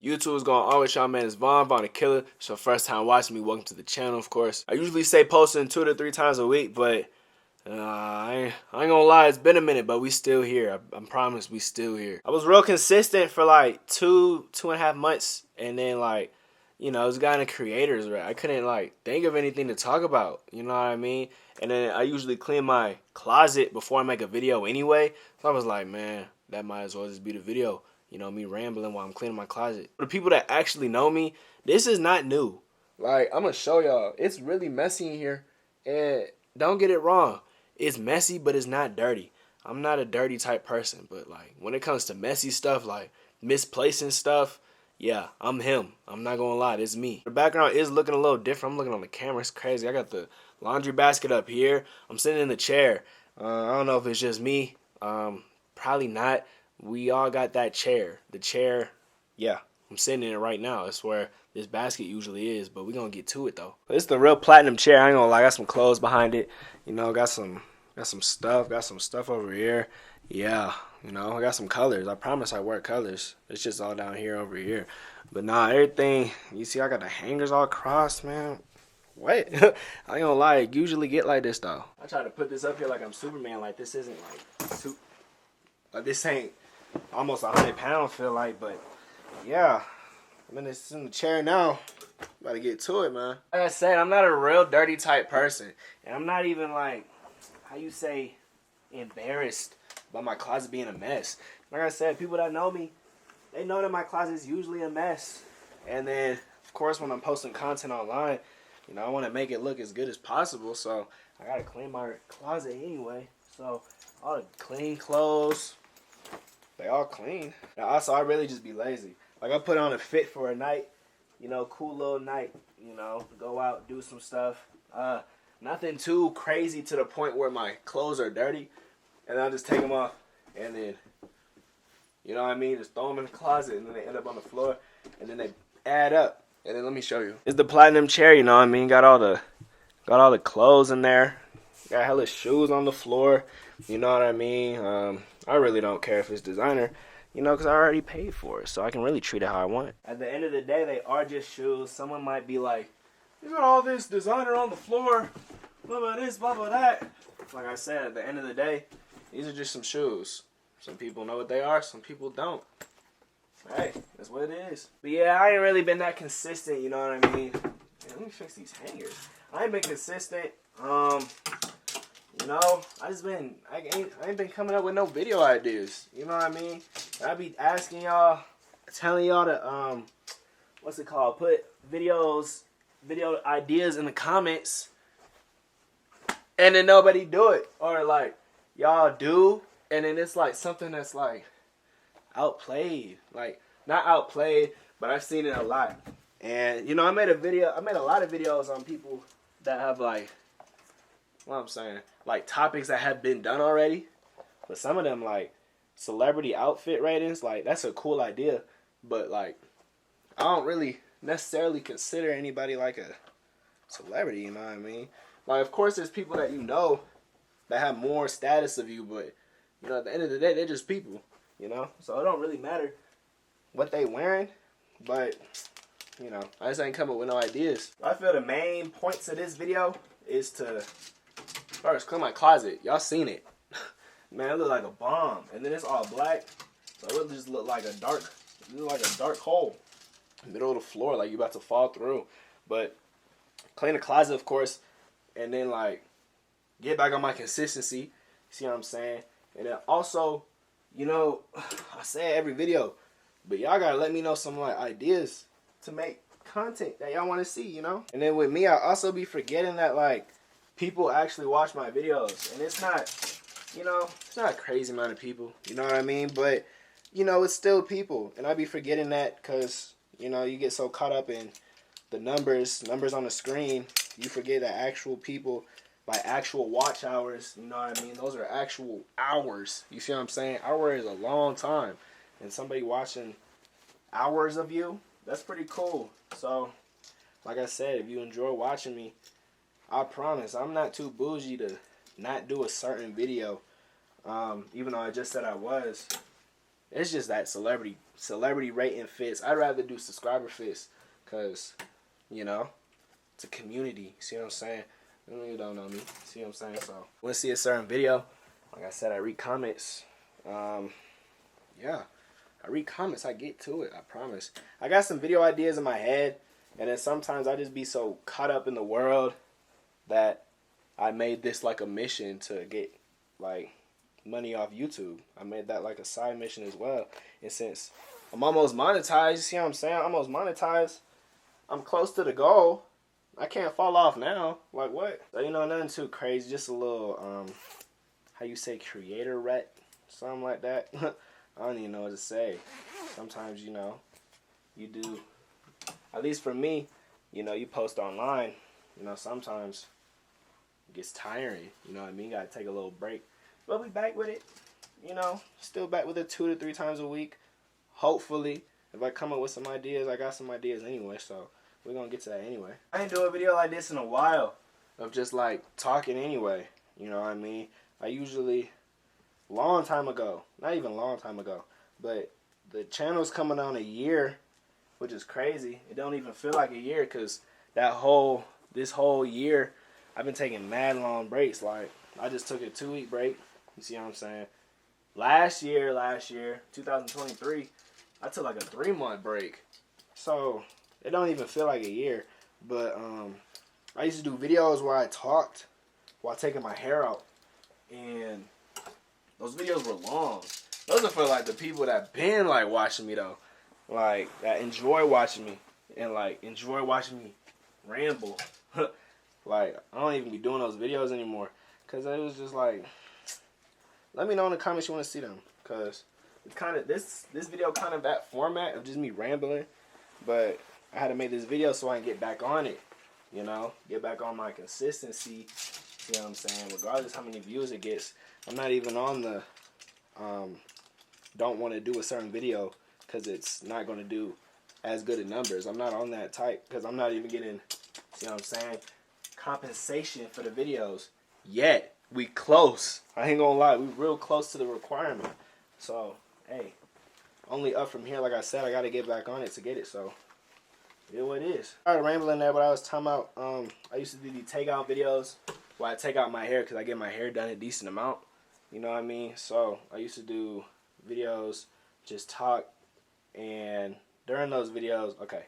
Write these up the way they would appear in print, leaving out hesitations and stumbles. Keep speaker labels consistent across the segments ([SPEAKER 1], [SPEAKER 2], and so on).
[SPEAKER 1] YouTube is going always, y'all, man. It's Vonakilla. It's your first time watching me. Welcome to the channel, of course. I usually say posting 2 to 3 times a week, but I ain't gonna lie, it's been a minute, but we still here. I promise we still here. I was real consistent for like 2.5 months, and then like, you know, it's gotten creators, right? I couldn't like think of anything to talk about, you know what I mean? And then I usually clean my closet before I make a video anyway. So I was like, man, that might as well just be the video. You know, me rambling while I'm cleaning my closet. For the people that actually know me, this is not new. Like, I'm going to show y'all. It's really messy in here. And don't get it wrong. It's messy, but it's not dirty. I'm not a dirty type person. But, like, when it comes to messy stuff, like misplacing stuff, yeah, I'm him. I'm not going to lie. It's me. The background is looking a little different. I'm looking on the camera. It's crazy. I got the laundry basket up here. I'm sitting in the chair. I don't know if it's just me. Probably not. We all got that chair. The chair, yeah, I'm sitting in it right now. It's where this basket usually is, but we're going to get to it, though. It's the real platinum chair. I ain't going to lie. I got some clothes behind it. You know, got some stuff. Got some stuff over here. Yeah, you know, I got some colors. I promise I wear colors. It's just all down here over here. But nah, everything, you see I got the hangers all crossed, man. What? I ain't gonna lie. It usually get like this, though. I try to put this up here like I'm Superman. Like, this isn't like this ain't almost 100 pounds, feel like, but yeah, I'm in the chair now. About to get to it, man. Like I said, I'm not a real dirty type person, and I'm not even like, how you say, embarrassed about my closet being a mess. Like I said, people that know me, they know that my closet is usually a mess. And then, of course, when I'm posting content online, you know, I want to make it look as good as possible, so I gotta clean my closet anyway. So all the clean clothes, they all clean. Now, also, I really just be lazy. Like, I put on a fit for a night, you know, cool little night, you know, go out, do some stuff. Nothing too crazy to the point where my clothes are dirty, and I'll just take them off, and then, you know what I mean, just throw them in the closet, and then they end up on the floor, and then they add up. And then let me show you. It's the platinum chair, you know what I mean? Got all the clothes in there. Got hella shoes on the floor, you know what I mean? I really don't care if it's designer, you know, because I already paid for it, so I can really treat it how I want. At the end of the day, they are just shoes. Someone might be like, you got all this designer on the floor, blah, blah, this, blah, blah, that. Like I said, at the end of the day, these are just some shoes. Some people know what they are, some people don't. Hey, that's what it is. But yeah, I ain't really been that consistent, you know what I mean? Man, let me fix these hangers. I ain't been consistent. You know, I ain't been coming up with no video ideas. You know what I mean? I be asking y'all, telling y'all to what's it called? Put video ideas in the comments, and then nobody do it, or like y'all do, and then it's like something that's like outplayed. Like, not outplayed, but I've seen it a lot. And you know, I made a lot of videos on people that have like, what I'm saying, like topics that have been done already. But some of them, like celebrity outfit ratings, like that's a cool idea, but like I don't really necessarily consider anybody like a celebrity, you know what I mean? Like, of course there's people that you know that have more status of you, but you know, at the end of the day, they're just people, you know? So it don't really matter what they wearing, but you know, I just ain't come up with no ideas. I feel the main points of this video is to first clean my closet. Y'all seen it. Man, it look like a bomb. And then it's all black, so it just look like a dark hole in the middle of the floor, like you about to fall through. But clean the closet, of course, and then like get back on my consistency. See what I'm saying? And then also, you know, I say it every video, but y'all gotta let me know some like ideas to make content that y'all want to see, you know? And then with me, I also be forgetting that like people actually watch my videos, and it's not, you know, it's not a crazy amount of people, you know what I mean? But you know, it's still people, and I be forgetting that because, you know, you get so caught up in the numbers on the screen, you forget that actual people, like actual watch hours, you know what I mean? Those are actual hours. You see what I'm saying? Hour is a long time, and somebody watching hours of you, that's pretty cool. So like I said, if you enjoy watching me, I promise I'm not too bougie to not do a certain video, even though I just said I was. It's just that celebrity celebrity rating fits. I'd rather do subscriber fits because, you know, it's a community. See what I'm saying? You don't know me. See what I'm saying? So when I see a certain video, like I said, I read comments. Yeah, I read comments. I get to it. I promise. I got some video ideas in my head, and then sometimes I just be so caught up in the world that I made this like a mission to get like money off YouTube. I made that like a side mission as well. And since I'm almost monetized, you see what I'm saying? I'm almost monetized. I'm close to the goal. I can't fall off now. Like what? So, you know, nothing too crazy. Just a little, how you say, creator ret? Something like that. I don't even know what to say. Sometimes, you know, you do, at least for me, you know, you post online, you know, sometimes it gets tiring. You know what I mean? You gotta take a little break. But we back with it. You know, still back with it 2 to 3 times a week. Hopefully, if I come up with some ideas, I got some ideas anyway, so we're gonna get to that anyway. I ain't do a video like this in a while of just like talking anyway. You know what I mean? I usually, long time ago, not even long time ago, but the channel's coming on a year, which is crazy. It don't even feel like a year because this whole year, I've been taking mad long breaks. Like, I just took a 2-week break. You see what I'm saying? Last year, 2023, I took like a 3-month break. So, it don't even feel like a year. But, I used to do videos where I talked while taking my hair out. And those videos were long. Those are for like the people that been like watching me though. Like, that enjoy watching me. And like, enjoy watching me ramble. Like, I don't even be doing those videos anymore. Because it was just like, let me know in the comments you want to see them. Because it's kind of, this video kind of that format of just me rambling. But I had to make this video so I can get back on it. You know, get back on my consistency. You know what I'm saying? Regardless how many views it gets. I'm not even on the, don't want to do a certain video because it's not going to do as good of numbers. I'm not on that type because I'm not even getting, see what I'm saying, compensation for the videos yet. We close. I ain't gonna lie, we real close to the requirement. So, hey, only up from here. Like I said, I got to get back on it to get it. So, it is what it is. I started rambling there, but I was talking about, I used to do the takeout videos where I take out my hair because I get my hair done a decent amount. You know what I mean? So, I used to do videos, just talk, and during those videos, okay.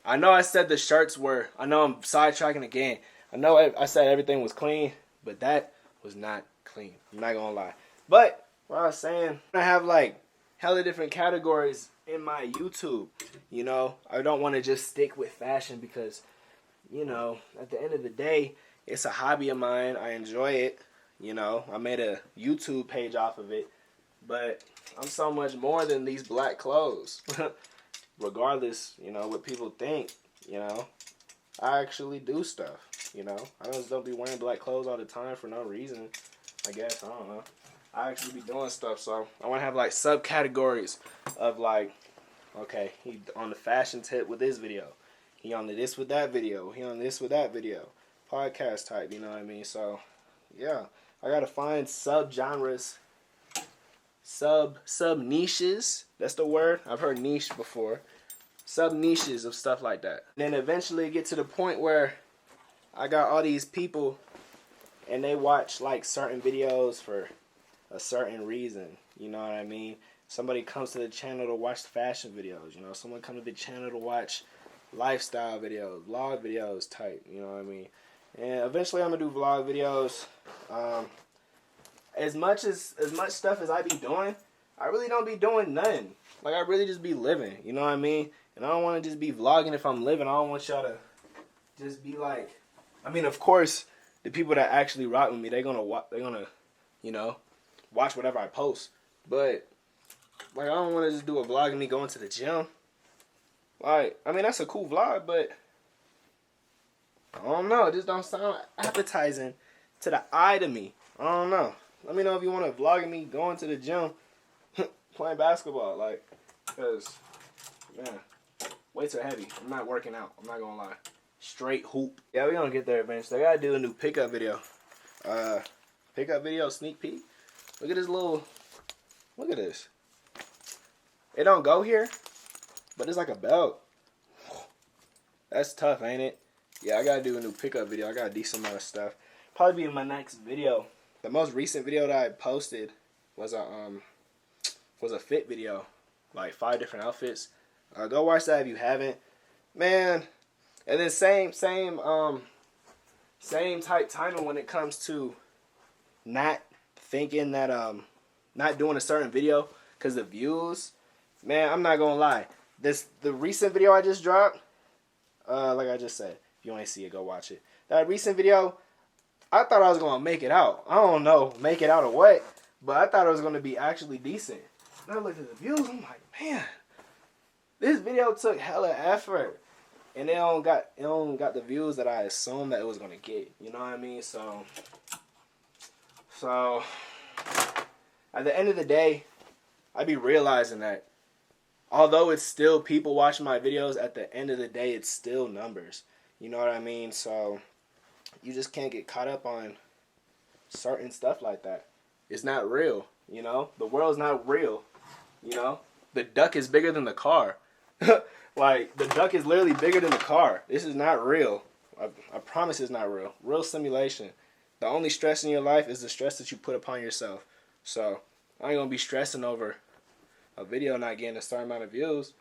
[SPEAKER 1] I know I said the shirts were, I know I'm sidetracking again. I know I said everything was clean, but that was not clean. I'm not gonna lie. But what I was saying, I have like hella different categories in my YouTube. You know, I don't want to just stick with fashion because, you know, at the end of the day, it's a hobby of mine. I enjoy it. You know, I made a YouTube page off of it. But I'm so much more than these black clothes. Regardless, you know, what people think, you know, I actually do stuff. You know, I just don't be wearing black clothes all the time for no reason. I guess, I don't know. I actually be doing stuff, so I want to have like subcategories of like, okay, he on the fashion tip with this video. He on the this with that video. He on this with that video. Podcast type, you know what I mean? So, yeah, I got to find sub-genres, sub-niches. That's the word. I've heard niche before. Sub-niches of stuff like that. Then eventually get to the point where I got all these people and they watch like certain videos for a certain reason. You know what I mean? Somebody comes to the channel to watch fashion videos. You know, someone comes to the channel to watch lifestyle videos, vlog videos type. You know what I mean? And eventually I'm gonna do vlog videos. As much stuff as I be doing, I really don't be doing nothing. Like, I really just be living. You know what I mean? And I don't want to just be vlogging if I'm living. I don't want y'all to just be like, I mean, of course, the people that actually rock with me, they're gonna, you know, watch whatever I post. But like, I don't want to just do a vlog of me going to the gym. Like, I mean, that's a cool vlog, but I don't know. It just don't sound appetizing to the eye to me. I don't know. Let me know if you want to vlog of me going to the gym, playing basketball. Like, because, man, weights are heavy. I'm not working out. I'm not gonna lie. Straight hoop. Yeah, we're gonna get there eventually. I gotta do a new pickup video. Pickup video sneak peek. Look at this little, look at this. It don't go here, but it's like a belt. That's tough, ain't it? Yeah, I gotta do a new pickup video. I got a decent amount of stuff. Probably be in my next video. The most recent video that I posted was a fit video, like 5 different outfits. Go watch that if you haven't, man. And then same type timing when it comes to not thinking that not doing a certain video because the views. Man, I'm not gonna lie. The recent video I just dropped, like I just said, if you want to see it, go watch it. That recent video, I thought I was gonna make it out. I don't know, make it out or what, but I thought it was gonna be actually decent. And I looked at the views, I'm like, man, this video took hella effort, and it don't got the views that I assumed that it was gonna get. You know what I mean? So at the end of the day, I be realizing that although it's still people watching my videos, at the end of the day, it's still numbers. You know what I mean? So you just can't get caught up on certain stuff like that. It's not real, you know? The world's not real, you know? The duck is bigger than the car. Like, the duck is literally bigger than the car. This is not real. I promise it's not real. Real simulation. The only stress in your life is the stress that you put upon yourself. So I ain't gonna be stressing over a video not getting a certain amount of views.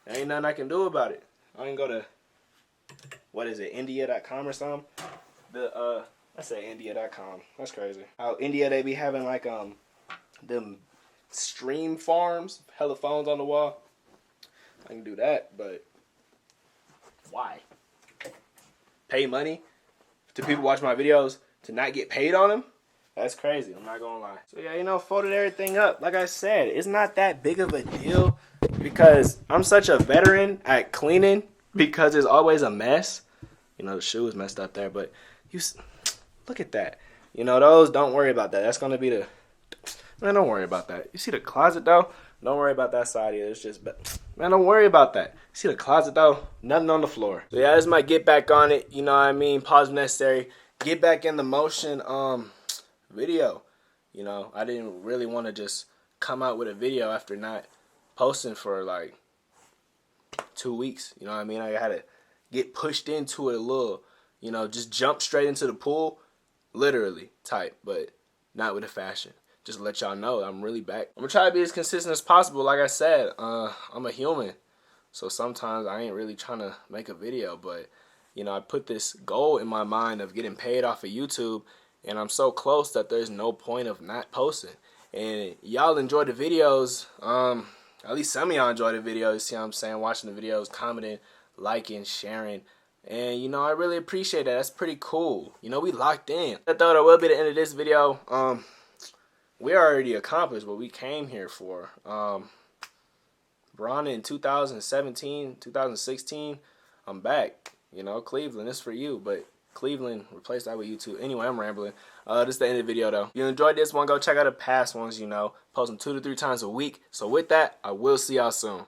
[SPEAKER 1] There ain't nothing I can do about it. I can go to, what is it, India.com or something? I say India.com. That's crazy. Out India, they be having like them stream farms, hella phones on the wall. I can do that, but why? Pay money to people watch my videos to not get paid on them? That's crazy. I'm not gonna lie. So yeah, you know, folded everything up. Like I said, it's not that big of a deal because I'm such a veteran at cleaning because there's always a mess. You know, the shoe is messed up there, but look at that. You know, those, don't worry about that. That's gonna be the, man, don't worry about that. You see the closet though? Don't worry about that side either. It's just, man, don't worry about that. You see the closet though? Nothing on the floor. So yeah, this might get back on it. You know what I mean? Pause necessary. Get back in the motion. Video. You know, I didn't really want to just come out with a video after not posting for like 2 weeks. You know what I mean? I had to get pushed into it a little. You know, just jump straight into the pool, literally type, but not with the fashion. Just to let y'all know I'm really back. I'm gonna try to be as consistent as possible. Like I said, I'm a human, so sometimes I ain't really trying to make a video, but you know, I put this goal in my mind of getting paid off of YouTube, and I'm so close that there's no point of not posting. And y'all enjoy the videos. At least some of y'all enjoy the videos. You see what I'm saying? Watching the videos, commenting, liking, sharing. And, you know, I really appreciate that. That's pretty cool. You know, we locked in. I thought that will be the end of this video. We already accomplished what we came here for. Bron in 2017, 2016, I'm back. You know, Cleveland, it's for you. But Cleveland, replace that with YouTube. Anyway, I'm rambling. This is the end of the video, though. If you enjoyed this one, go check out the past ones, you know. Post them 2 to 3 times a week. So with that, I will see y'all soon.